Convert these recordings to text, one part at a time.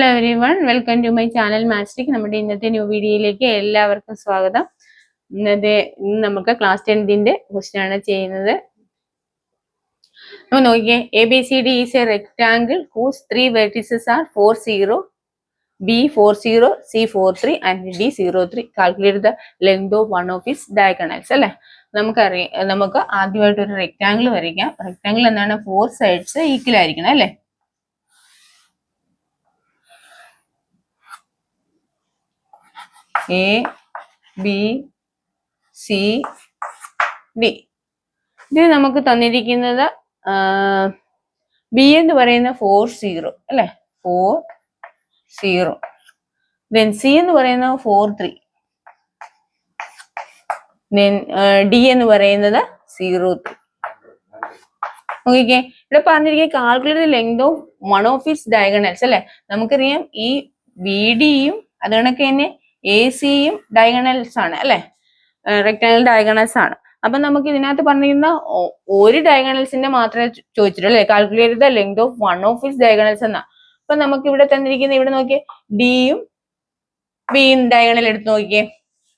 Hello everyone, welcome to my channel Mathstick. നമ്മുടെ ഇന്നത്തെ new വീഡിയോയിലേക്ക് എല്ലാവർക്കും സ്വാഗതം. ഇന്ന് നമുക്ക് ക്ലാസ് 10ന്റെ ക്വസ്റ്റ്യൻ ആണ് ചെയ്യുന്നത്. നോക്കിയേ, ABCD is a rectangle whose 3 vertices are 4, 0, B 4, 0, C 4, 3 and D 0, 3. Calculate the length of one of its diagonals. അല്ലെ, നമുക്ക് ആദ്യമായിട്ട് ഒരു റെക്ടാംഗിൾ വരയ്ക്കാം. റെക്ടാംഗിൾ എന്താണ്? 4 സൈഡ്സ് ഈക്വൽ ആയിരിക്കണം അല്ലെ. A, B, C, D. ഇത് നമുക്ക് തന്നിരിക്കുന്നത് ബി എന്ന് പറയുന്ന 4, 0 അല്ലെ, 4, 0. Then C എന്ന് പറയുന്നത് 4, 3. Then D എന്ന് പറയുന്നത് 0, 3. നോക്കിക്കേ, ഇവിടെ പറഞ്ഞിരിക്കുക calculate length of one of its diagonals അല്ലെ. നമുക്കറിയാം ഈ ബി ഡിയും അത് കണക്ക് തന്നെ എ സിയും ഡയഗണൽസ് ആണ് അല്ലെ, റെക്ടാംഗിൾ ഡയഗണൽസ് ആണ്. അപ്പൊ നമുക്ക് ഇതിനകത്ത് പറഞ്ഞിരുന്ന ഒരു ഡയഗണൽസിന്റെ മാത്രമേ ചോദിച്ചിട്ടുള്ളൂ അല്ലെ. Calculate the length of one of its diagonals എന്നാ. അപ്പൊ നമുക്ക് ഇവിടെ തന്നിരിക്കുന്ന, ഇവിടെ നോക്കിയേ, ഡിയും ബിയും ഡയഗണൽ എടുത്ത് നോക്കിയേ.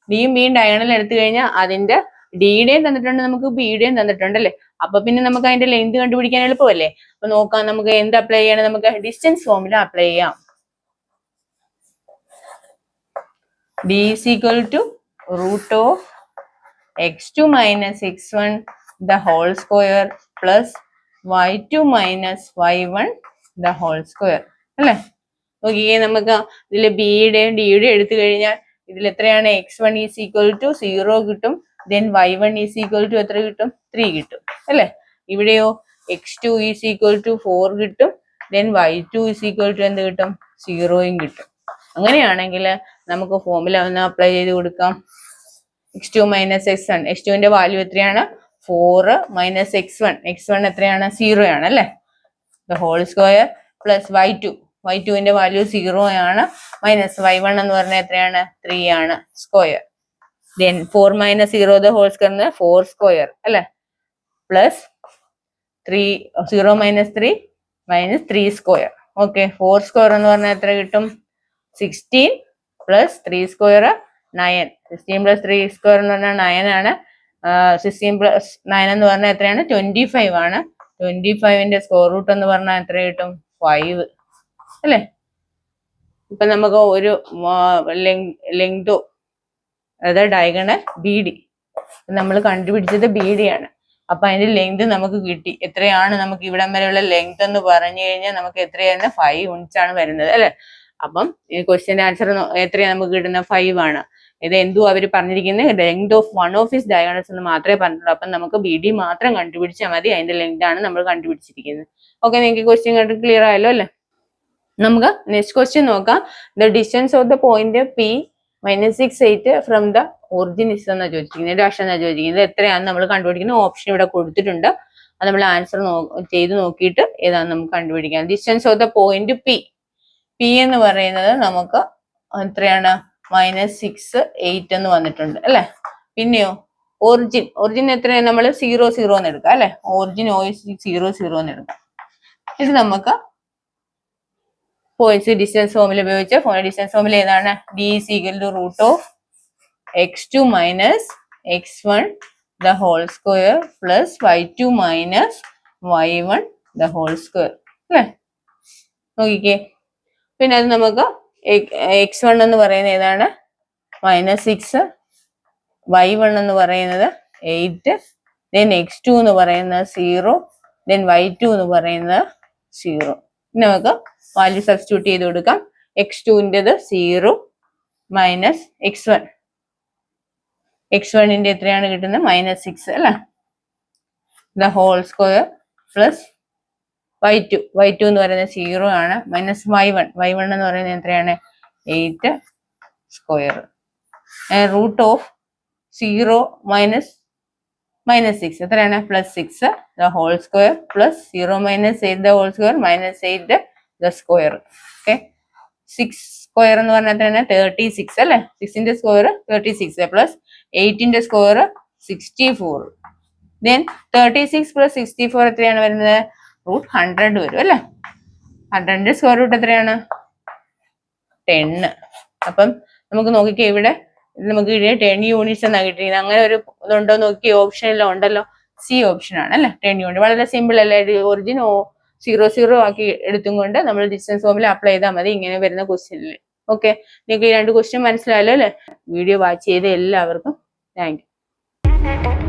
ഡിയും ബിയും ഡയഗണൽ എടുത്തു കഴിഞ്ഞാൽ അതിന്റെ ഡിയുടെയും തന്നിട്ടുണ്ട്, നമുക്ക് ബിയുടെയും തന്നിട്ടുണ്ട് അല്ലെ. അപ്പൊ പിന്നെ നമുക്ക് അതിന്റെ ലെങ്ത് കണ്ടുപിടിക്കാൻ എളുപ്പമല്ലേ. അപ്പൊ നോക്കാം, നമുക്ക് എന്ത് അപ്ലൈ ചെയ്യണം? നമുക്ക് ഡിസ്റ്റൻസ് ഫോർമുല അപ്ലൈ ചെയ്യാം. D is equal to root of x2 minus x1 the whole square plus y2 minus y1 the whole square അല്ലേ. നോക്കിയേ, നമുക്ക് ഇതിൽ ബിയുടെയും ഡിയുടെയും എടുത്തു കഴിഞ്ഞാൽ ഇതിൽ എത്രയാണ്? x1 is equal to 0 കിട്ടും. then y1 is equal to എത്ര കിട്ടും? 3 കിട്ടും അല്ലേ. ഇവിടെയോ x2 is equal to 4 കിട്ടും. then y2 is equal to എന്ത് കിട്ടും? 0 കിട്ടും. അങ്ങനെയാണെങ്കിൽ നമുക്ക് ഫോർമുല ഒന്ന് അപ്ലൈ ചെയ്ത് കൊടുക്കാം. x2 മൈനസ് x1, x2ന്റെ വാല്യൂ എത്രയാണ്? 4 മൈനസ് x1 എത്രയാണ്? 0 ആണ് അല്ലെ. ദ ഹോൾ സ്ക്വയർ പ്ലസ് y2ന്റെ വാല്യൂ 0 ആണ്. മൈനസ് y1 എന്ന് പറഞ്ഞാൽ എത്രയാണ്? 3 ആണ് square. Then 4 minus 0 the whole square 4 square അല്ലെ, plus 0 minus 3 minus 3 square. Okay, 4 square എന്ന് പറഞ്ഞാൽ എത്ര കിട്ടും? 16 പ്ലസ് 3 സ്ക്വയർ 9. 16 പ്ലസ് 3 സ്ക്വയർ എന്ന് പറഞ്ഞാൽ 9 ആണ്. 16 പ്ലസ് 9 എന്ന് പറഞ്ഞാൽ എത്രയാണ്? 25 ആണ്. 25ന്റെ സ്ക്വയർ റൂട്ട് എന്ന് പറഞ്ഞാൽ എത്ര കിട്ടും? 5 അല്ലേ. ഇപ്പൊ നമുക്ക് ഒരു ലെങ്തോ, അതായത് ഡയഗണൽ ബി ഡി നമ്മൾ കണ്ടുപിടിച്ചത് ബി ഡി ആണ്. അപ്പൊ അതിന്റെ ലെങ്ത് നമുക്ക് കിട്ടി. എത്രയാണ് നമുക്ക് ഇവിടം വരെയുള്ള ലെങ്ത് എന്ന് പറഞ്ഞു കഴിഞ്ഞാൽ നമുക്ക് എത്രയാണ്? 5 യൂണിറ്റ്സ് ആണ് വരുന്നത് അല്ലെ. അപ്പം ഈ ക്വസ്റ്റ്യന്റെ ആൻസർ എത്രയാണ് നമുക്ക് കിട്ടുന്നത്? 5 ആണ്. ഇത് എന്തോ അവർ പറഞ്ഞിരിക്കുന്നത് length of one of his diagonals എന്ന് മാത്രമേ പറഞ്ഞുള്ളൂ. അപ്പം നമുക്ക് ബി ഡി മാത്രം കണ്ടുപിടിച്ചാൽ മതി, അതിന്റെ ലെങ്ത് ആണ് നമ്മൾ കണ്ടുപിടിച്ചിരിക്കുന്നത്. ഓക്കെ, നിങ്ങൾക്ക് ക്വസ്റ്റ്യൻ കണ്ട് ക്ലിയർ ആയല്ലോ അല്ലെ. നമുക്ക് നെക്സ്റ്റ് ക്വസ്റ്റ്യൻ നോക്കാം. The distance of the point P -6, 8 from the origin is എന്നാ ചോദിച്ചിരിക്കുന്നത്. ഡാഷ് എന്നാ ചോദിച്ചിരിക്കുന്നത്. എത്രയാണെന്ന് നമ്മൾ കണ്ടുപിടിക്കുന്നത്. ഓപ്ഷൻ ഇവിടെ കൊടുത്തിട്ടുണ്ട്. അത് നമ്മൾ ആൻസർ ചെയ്ത് നോക്കിയിട്ട് ഏതാണെന്ന് നമുക്ക് കണ്ടുപിടിക്കാം. Distance of the point P എന്ന് പറയുന്നത് നമുക്ക് എത്രയാണ്? -6, 8 എന്ന് വന്നിട്ടുണ്ട് അല്ലെ. പിന്നെയോ ഒറിജിൻ എത്രയാണ്? നമ്മൾ 0, 0 എന്ന് എടുക്കാം അല്ലെ. ഒറിജിൻ 0, 0 എന്ന് എടുക്കാം. ഇത് നമുക്ക് പോയിന്റ്സ് ഡിസ്റ്റൻസ് ഫോർമുല ഉപയോഗിച്ച് ഡിസ്റ്റൻസ് ഫോർമുല ഏതാണ്? D is equal to root of x2 minus x1 the whole square plus y2 minus y1 the whole square അല്ലെ. നോക്കിക്കേ, പിന്നെ അത് നമുക്ക് x1 എന്ന് പറയുന്നത് ഏതാണ്? -6, y1 എന്ന് പറയുന്നത് 8, then x2 എന്ന് പറയുന്നത് 0, then y2 എന്ന് പറയുന്നത് 0. ഇനി നമുക്ക് വാല്യൂ സബ്സ്റ്റിറ്റ്യൂട്ട് ചെയ്ത് കൊടുക്കാം. x2ൻ്റെത് 0 മൈനസ് x1ന്റെ എത്രയാണ് കിട്ടുന്നത്? -6 അല്ലെ. The whole square plus y2 എന്ന് പറയുന്നത് 0 ആണ്. മൈനസ് y1 എന്ന് പറയുന്നത് എത്രയാണ്? 8 സ്ക്വയർ. റൂട്ട് ഓഫ് 0 മൈനസ് -6 എത്രയാണ്? +6 the whole square plus 0 minus 8 the whole square minus 8 the square. Okay, 6 square എന്ന് പറഞ്ഞാൽ എത്രയാണ്? 36 അല്ലെ. 6ന്റെ സ്ക്വയർ 36 പ്ലസ് 8ന്റെ സ്ക്വയർ 64. ദെൻ 36 പ്ലസ് 64 എത്രയാണ് വരുന്നത്? √100 വരും അല്ലെ. 100ന്റെ സ്ക്വയർ റൂട്ട് എത്രയാണ്? 10. അപ്പം നമുക്ക് നോക്കിക്കേ, ഇവിടെ നമുക്ക് 10 യൂണിറ്റ്സ് എന്നാണ് കിട്ടിയിരിക്കുന്നത്. അങ്ങനെ ഒരു ഇതുണ്ടോ നോക്കി, ഓപ്ഷനെല്ലാം ഉണ്ടല്ലോ. സി ഓപ്ഷൻ ആണ് അല്ലെ, 10 യൂണിറ്റ്. വളരെ സിമ്പിൾ അല്ലേ. ഒറിജിൻ 0 ആക്കി എടുത്തും കൊണ്ട് നമ്മൾ ഡിസ്റ്റൻസ് ഫോമിൽ അപ്ലൈ ചെയ്താൽ മതി ഇങ്ങനെ വരുന്ന ക്വസ്റ്റ്യനിൽ. ഓക്കെ, നിങ്ങൾക്ക് ഈ 2 ക്വസ്റ്റ്യൻ മനസ്സിലായല്ലോ അല്ലെ. വീഡിയോ വാച്ച് ചെയ്ത എല്ലാവർക്കും താങ്ക് യു.